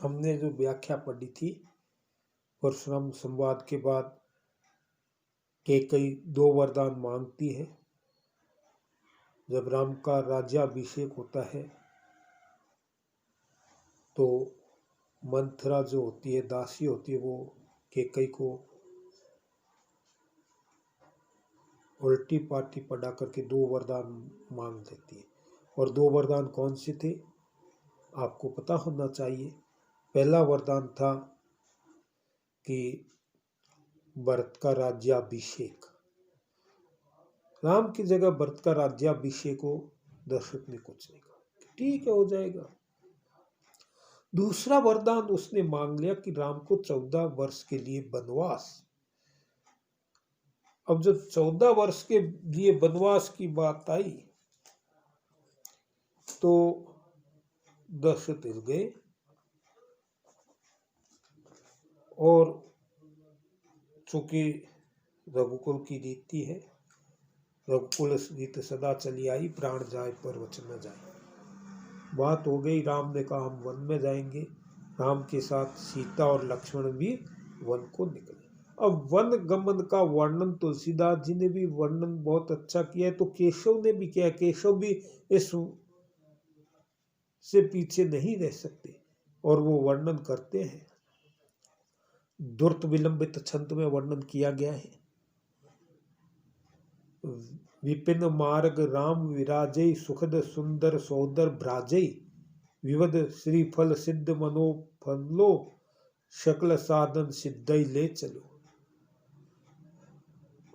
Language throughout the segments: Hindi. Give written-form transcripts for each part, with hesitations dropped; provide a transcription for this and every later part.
हमने जो व्याख्या पढ़ी थी परशुराम संवाद के बाद कैकेयी 2 वरदान मांगती है। जब राम का राज्याभिषेक होता है तो मंथरा जो होती है, दासी होती है, वो कैकेयी को उल्टी पाटी पढ़ा करके 2 वरदान मांग लेती है। और 2 वरदान कौन से थे आपको पता होना चाहिए। पहला वरदान था कि भरत का राज्याभिषेक, राम की जगह भरत का राज्याभिषेक हो। दशरथ ने कुछ नहीं कहा, ठीक है हो जाएगा। दूसरा वरदान उसने मांग लिया कि राम को 14 वर्ष के लिए वनवास। अब जब 14 वर्ष के लिए वनवास की बात आई तो दशरथ हिल गए और चूंकि रघुकुल की रीति है, रघुकुल रीति सदा चली आई, प्राण जाए पर वचन न जाए। बात हो गई, राम ने कहा हम वन में जाएंगे। राम के साथ सीता और लक्ष्मण भी वन को निकले। अब वन गमन का वर्णन तुलसीदास जी ने भी वर्णन बहुत अच्छा किया है, तो केशव ने भी किया। केशव भी इस से पीछे नहीं रह सकते और वो वर्णन करते हैं। द्रुत विलंबित छंद में वर्णन किया गया है। विपिन मार्ग राम विराजय, सुखद सुंदर सौदर भ्राजय, विवद श्रीफल सिद्ध मनोफलो, शकल साधन सिद्धई ले चलो।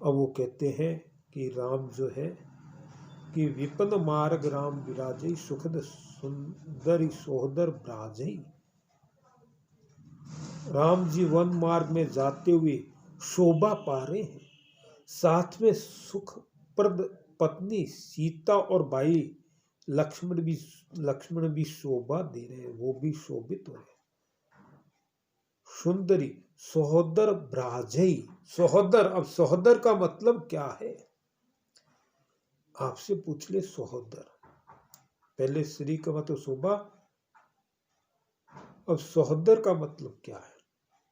अब वो कहते हैं कि राम जो है कि विपिन मार्ग राम विराजय, सुखद सुंदर सौदर भ्राजय। राम जी वन मार्ग में जाते हुए शोभा पा रहे हैं, साथ में सुखप्रद पत्नी सीता और भाई लक्ष्मण भी शोभा दे रहे हैं, वो भी शोभित हो रहे। सुंदरी सहोदर भ्राजई, सहोदर, अब सहोदर का मतलब क्या है आपसे पूछ ले। सहोदर पहले श्री का मतलब शोभा, अब सहोदर का मतलब क्या है।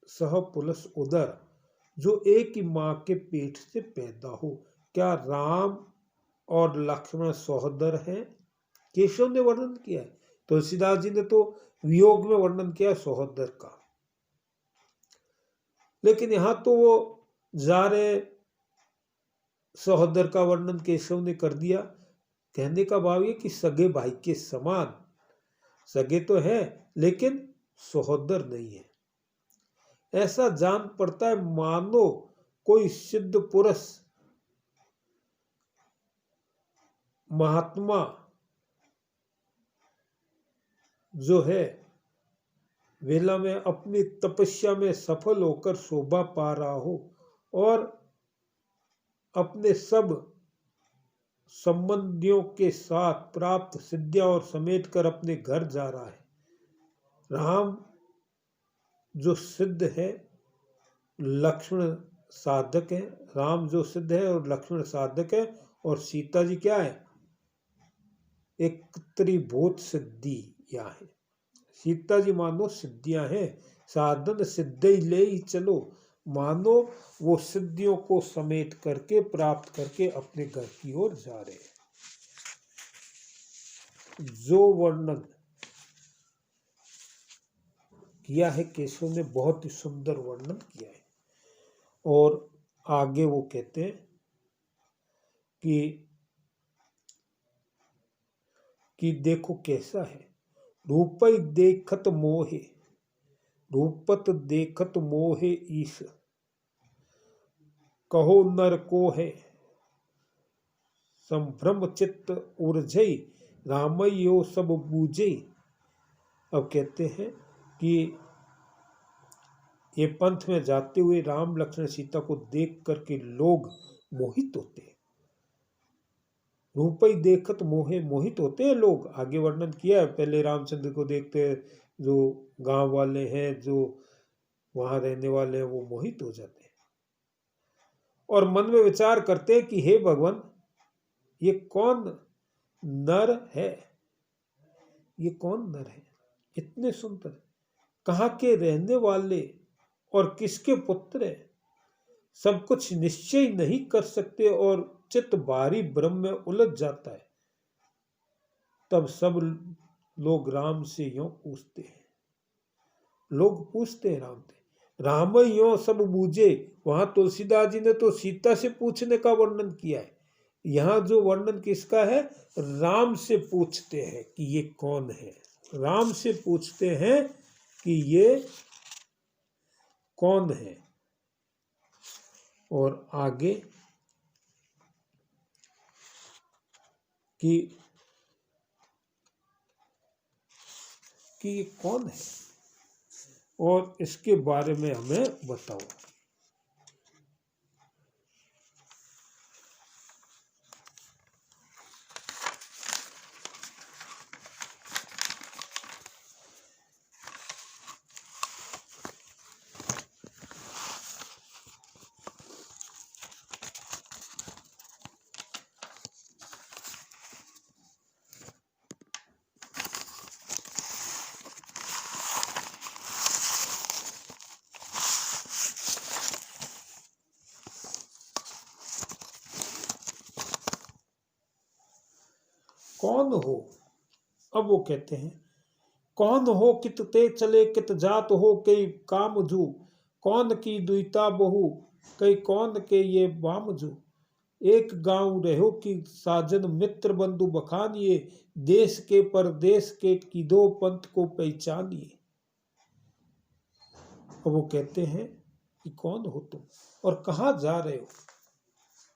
सह प्लस उदर, जो एक ही मां के पेट से पैदा हो। क्या राम और लक्ष्मण सहोदर हैं? केशव ने वर्णन किया है, तुलसीदास जी ने तो वियोग में वर्णन किया सहोदर का। लेकिन यहां तो वो जा रहे सहोदर का वर्णन केशव ने कर दिया। कहने का भाव ये कि सगे भाई के समान, सगे तो है लेकिन सहोदर नहीं है। ऐसा जान पड़ता है मानो कोई सिद्ध पुरुष महात्मा जो है वेला में अपनी तपस्या में सफल होकर शोभा पा रहा हो और अपने सब संबंधियों के साथ प्राप्त सिद्धियां और समेट कर अपने घर जा रहा है। राम जो सिद्ध है, लक्ष्मण साधक है। राम जो सिद्ध है और लक्ष्मण साधक है, और सीता जी क्या है, एक त्रिभूत सिद्धियां है। सीता जी मानो सिद्धियां हैं, साधन सिद्धि ले ही चलो, मानो वो सिद्धियों को समेट करके प्राप्त करके अपने घर की ओर जा रहे हैं। जो वर्णन किया है केशव ने, बहुत ही सुंदर वर्णन किया है। और आगे वो कहते हैं कि देखो कैसा है। रूपई देखत मोहे, रूपत देखत मोहे ईश, कहो नर को है संभ्रम चित्त उर्जई, रामयो सब बूझे। अब कहते हैं कि ये पंथ में जाते हुए राम लक्ष्मण सीता को देख करके लोग मोहित होते हैं। रूपई देखत मोहे, मोहित होते हैं लोग। आगे वर्णन किया है, पहले रामचंद्र को देखते जो गांव वाले हैं, जो वहां रहने वाले हैं, वो मोहित हो जाते हैं और मन में विचार करते हैं कि हे भगवान, ये कौन नर है, ये कौन नर है, इतने सुंदर। कहाँ के रहने वाले और किसके पुत्र हैं, सब कुछ निश्चय नहीं कर सकते और चित्त भारी भ्रम में उलझ जाता है। तब सब लोग राम से यूं पूछते हैं, लोग पूछते हैं राम से, राम यो सब बूझे। वहां तुलसीदास जी ने तो सीता से पूछने का वर्णन किया है, यहाँ जो वर्णन किसका है, राम से पूछते हैं कि ये कौन है। राम से पूछते हैं कि ये कौन है। और आगे कि ये कौन है और इसके बारे में हमें बताओ। कौन हो, अब वो कहते हैं, कौन हो कित ते चले कित जात हो कई कामजू, कौन की दुईता बहु कई कौन के ये बामजू, एक गांव रहो कि साजन मित्र बंधु बखानिए, देश के परदेश के किदो पंथ को पहचानिए। अब वो कहते हैं कि कौन हो तुम और कहाँ जा रहे हो,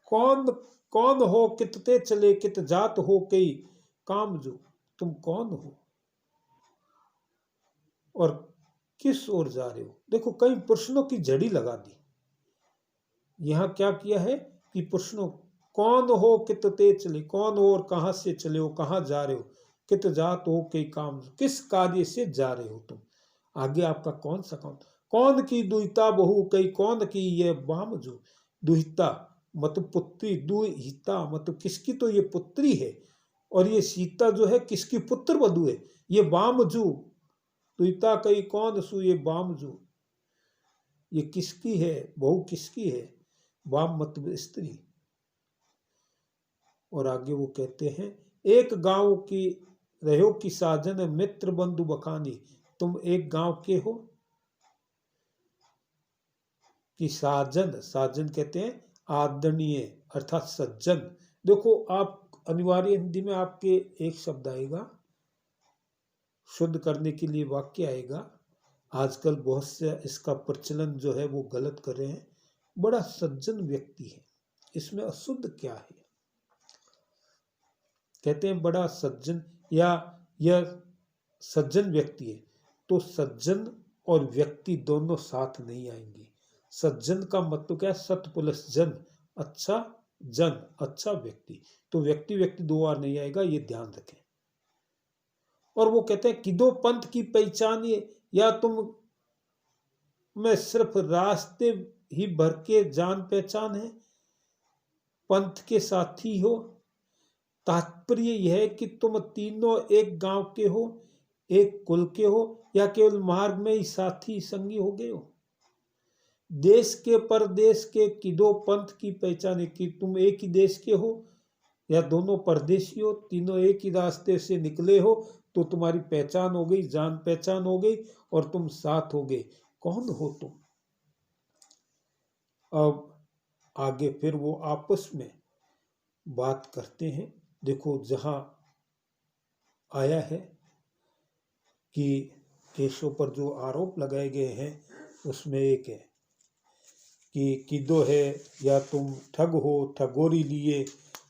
कौन कौन हो कितते चले कित जात हो कई कामजू, तुम कौन हो और किस ओर जा रहे हो। देखो कई प्रश्नों की झड़ी लगा दी। यहां क्या किया है कि प्रश्नों, कौन हो कित ते चले, कौन हो और कहां से चले हो, कहां जा रहे हो, कित जात हो कई काम, किस कार्य से जा रहे हो तुम, आगे आपका कौन सा काम, कौन की दुहिता बहु कई कौन की ये बामजू, दुहिता मतलब पुत्री, दुहिता मतलब किसकी, तो ये पुत्री है, और ये सीता जो है किसकी पुत्र वधु है, ये बामजू, दुहिता कई कौन सु ये बामजू, ये किसकी है, बहू किसकी है, वाम मतलब स्त्री। और आगे वो कहते हैं, एक गांव की रहो कि साजन मित्र बंधु बखानी, तुम एक गांव के हो कि साजन, साजन कहते हैं आदरणीय अर्थात सज्जन। देखो आप अनिवार्य हिंदी में आपके एक शब्द आएगा, शुद्ध करने के लिए वाक्य आएगा। आजकल बहुत से इसका प्रचलन जो है वो गलत कर रहे हैं, बड़ा सज्जन व्यक्ति है, इसमें अशुद्ध क्या है, कहते हैं बड़ा सज्जन या यह सज्जन व्यक्ति है, तो सज्जन और व्यक्ति दोनों साथ नहीं आएंगे। सज्जन का मतलब क्या है, सत प्लस जन, अच्छा जन, अच्छा व्यक्ति, तो व्यक्ति व्यक्ति दो बार नहीं आएगा, ये ध्यान रखें। और वो कहते हैं किदो पंथ की पहचान ये, या तुम में सिर्फ रास्ते ही भर के जान पहचान है, पंथ के साथी हो। तात्पर्य यह है कि तुम तीनों एक गांव के हो, एक कुल के हो, या केवल मार्ग में ही साथी संगी हो गए हो। देश के परदेश के किदो पंथ की पहचान है, कि तुम एक ही देश के हो या दोनों परदेशी हो, तीनों एक ही रास्ते से निकले हो, तो तुम्हारी पहचान हो गई, जान पहचान हो गई और तुम साथ हो गए। कौन हो तुम। अब आगे फिर वो आपस में बात करते हैं। देखो जहां आया है कि केशव पर जो आरोप लगाए गए हैं उसमें एक है कि किदो है या तुम ठग हो, ठगोरी लिए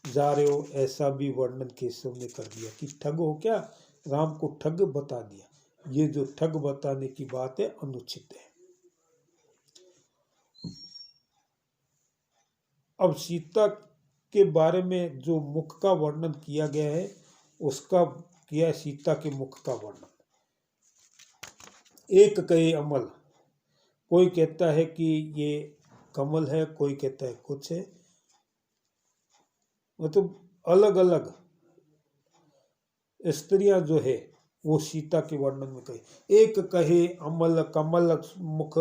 जा रहे हो, ऐसा भी वर्णन केशव ने कर दिया कि ठग हो क्या, राम को ठग बता दिया। ये जो ठग बताने की बात है अनुचित है। अब सीता के बारे में जो मुख का वर्णन किया गया है उसका किया है, सीता के मुख का वर्णन। एक कई अमल, कोई कहता है कि ये कमल है, कोई कहता है कुछ है, मतलब अलग अलग स्त्रियां जो है वो सीता के वर्णन में कहे। एक कहे अमल कमल मुख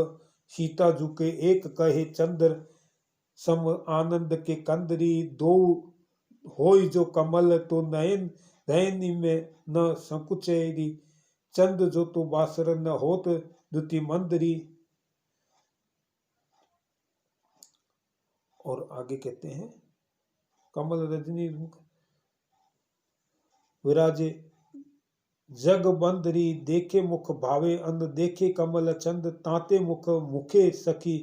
सीता झुके, एक कहे चंद्र सम आनंद के कंदरी, दो होई जो कमल तो नयन नयनी में न संकुचेरी, चंद जो तो बासर न होत दुति मंदरी। और आगे कहते हैं कमल रजनी विराजे जग बंदरी, देखे मुख भावे अंध, देखे कमल चंद ताते मुख मुखे सखी,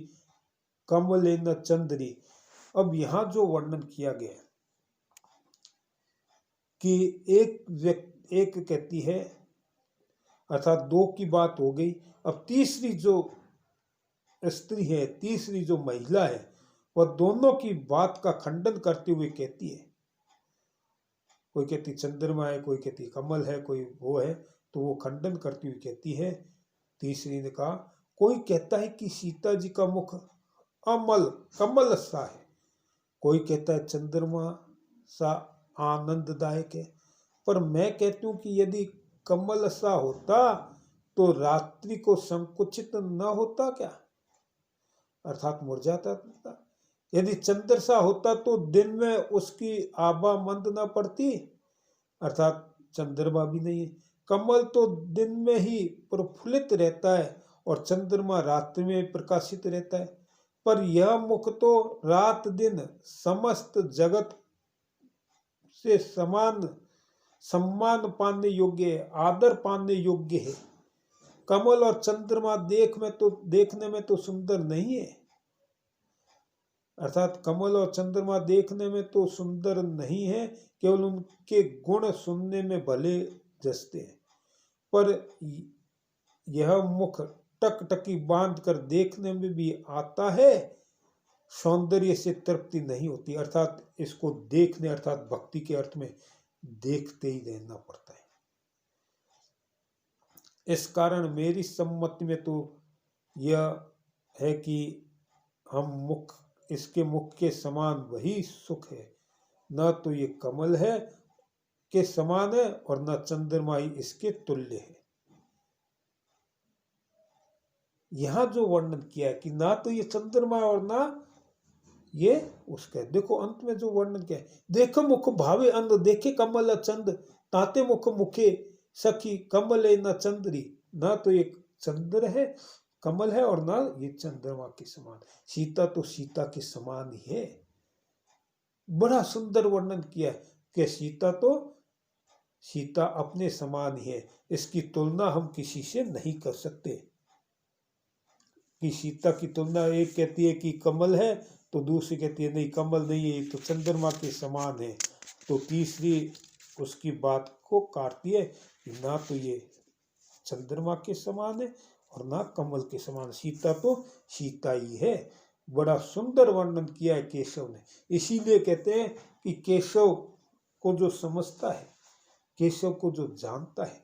कमले न चंदरी। अब यहां जो वर्णन किया गया है कि एक कहती है, अर्थात दो की बात हो गई। अब तीसरी जो स्त्री है, तीसरी जो महिला है, वह दोनों की बात का खंडन करते हुए कहती है, कोई कहती चंद्रमा है, कोई कहती कमल है, कोई वो है, तो वो खंडन करती हुई कहती है। तीसरी ने कहा, कोई कहता है कि सीता जी का मुख अमल कमल सा है, कोई कहता है चंद्रमा सा आनंददायक है, पर मैं कहती हूँ कि यदि कमल सा होता तो रात्रि को संकुचित न होता क्या, अर्थात मुरझाता था। यदि चंद्र सा होता तो दिन में उसकी आभा मंद न पड़ती, अर्थात चंद्रमा भी नहीं है। कमल तो दिन में ही प्रफुल्लित रहता है और चंद्रमा रात्रि में प्रकाशित रहता है, पर यह मुख तो रात दिन समस्त जगत से समान सम्मान पाने योग्य है, आदर पाने योग्य है। कमल और चंद्रमा देखने में तो सुंदर नहीं है, अर्थात कमल और चंद्रमा देखने में तो सुंदर नहीं है, केवल उनके गुण सुनने में भले जचते हैं, पर यह मुख टकटकी बांध कर देखने में भी आता है, सौंदर्य से तृप्ति नहीं होती, अर्थात इसको देखने अर्थात भक्ति के अर्थ में देखते ही रहना पड़ता है। इस कारण मेरी सम्मति में तो यह है कि हम इसके मुख के समान वही सुख है, न तो ये कमल है के समान है और न चंद्रमा ही इसके तुल्य है। यहां जो वर्णन किया है कि ना तो ये चंद्रमा और ना ये उसका, देखो अंत में जो वर्णन किया है, देखो मुख भावे अंध, देखे कमल चंद ताते मुख मुखे सखी, कमले न चंद्री। ना तो ये चंद्र है, कमल है, और ना ये चंद्रमा के समान। सीता तो सीता के समान ही है। बड़ा सुंदर वर्णन किया है कि सीता अपने समान ही है, इसकी तुलना हम किसी से नहीं कर सकते। कि सीता की तुलना एक कहती है कि कमल है तो दूसरी कहती है नहीं कमल नहीं है, तो चंद्रमा के समान है, तो तीसरी उसकी बात को काटती है कि ना तो ये चंद्रमा के समान है और ना कमल के समान, सीता तो सीता ही है। बड़ा सुंदर वर्णन किया है केशव ने। इसीलिए कहते हैं कि केशव को जो समझता है, केशव को जो जानता है,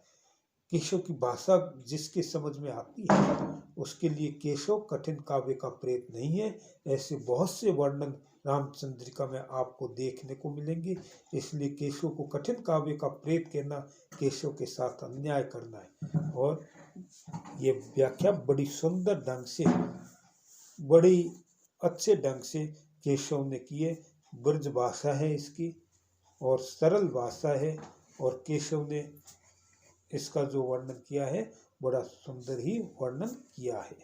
केशव की भाषा जिसके समझ में आती है, उसके लिए केशव कठिन काव्य का प्रेत नहीं है। ऐसे बहुत से वर्णन रामचंद्रिका में आपको देखने को मिलेंगे। इसलिए केशव को कठिन काव्य का प्रेत कहना केशव के साथ अन्याय करना है। और ये व्याख्या बड़ी सुंदर ढंग से, बड़ी अच्छे ढंग से केशव ने की है। ब्रज भाषा है इसकी और सरल भाषा है, और केशव ने इसका जो वर्णन किया है बड़ा सुंदर ही वर्णन किया है।